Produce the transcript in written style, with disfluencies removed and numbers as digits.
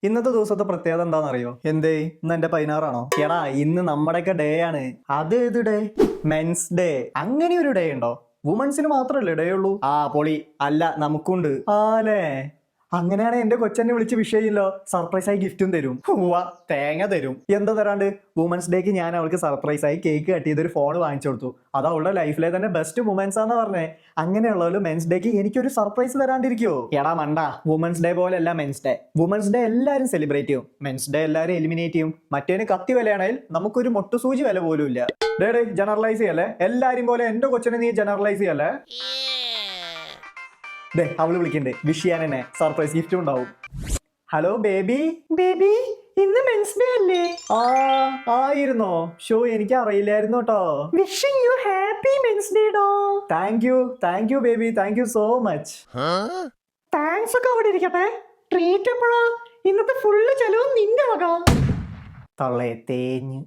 ഇന്നത്തെ ദിവസത്തെ പ്രത്യേകത എന്താണെന്നറിയോ? എന്തേ ഇന്ന് എന്റെ 16ആണോ? എടാ ഇന്ന് നമ്മുടെയൊക്കെ ഡേ ആണ്. അത് ഏത് ഡേ? Men's day. അങ്ങനെ ഒരു ഡേ ഉണ്ടോ? വുമൻസിന് മാത്രമല്ലേ ഡേ ഉള്ളൂ? ആ പൊളി. അല്ല നമുക്കുണ്ട്. ആലേ അങ്ങനെയാണ് എന്റെ കൊച്ചെന്നെ വിളിച്ച് വിഷയമില്ലോ, സർപ്രൈസ് ആയി ഗിഫ്റ്റും തരും. ഉവ്വ തേങ്ങ തരും. എന്താ തരാണ്ട്? വുമൻസ് ഡേക്ക് ഞാൻ അവൾക്ക് സർപ്രൈസ് ആയി കേക്ക് കട്ട് ചെയ്തൊരു ഫോൺ വാങ്ങിച്ചു കൊടുത്തു. അത് അവളുടെ ലൈഫിലെ തന്നെ ബെസ്റ്റ് മൊമെന്റ്സ് ആണെന്ന് പറഞ്ഞേ. അങ്ങനെയുള്ളവര് മെൻസ് ഡേക്ക് എനിക്കൊരു സർപ്രൈസ് തരാണ്ടിരിക്കുവോ? എടാ മണ്ട, വുമൻസ് ഡേ പോലെയല്ല മെൻസ് ഡേ. വുമൻസ് ഡേ എല്ലാവരും സെലിബ്രേറ്റ് ചെയ്യും, മെൻസ് ഡേ എല്ലാവരും എലിമിനേറ്റ് ചെയ്യും. മറ്റേന് കത്തി വിലയാണെങ്കിൽ നമുക്കൊരു മൊട്ടുസൂചി വില പോലും ഇല്ല. ഡേ ജനറലൈസ് ചെയ്യല്ലേ, എല്ലാരും പോലെ എന്റെ കൊച്ചിനെ നീ ജനറലൈസ് ചെയ്യല്ലേ. അവള് വിളിക്കണ്ടേ, വിഷ് ചെയ്യാൻ തന്നെ സർപ്രൈസ് ഗിഫ്റ്റും ഉണ്ടാവും. Hello baby. ബേബി ഇന്ന് മെൻസ് ഡേ അല്ലേ? ആയിരുന്നോ? ഷോ എനിക്ക് അറിയില്ലായിരുന്നു കേട്ടോ. Wishing you happy men's day ഡോ. Thank you baby, thank you so much. Thanks ഒക്കെ അവിടെ ഇരിക്കട്ടെ. ട്രീറ്റ് എപ്പോഴാ? ഇന്നത്തെ ഫുള്ള് ചെലവും നിന്റെ വക. തള്ളേ തേഞ്ഞ്.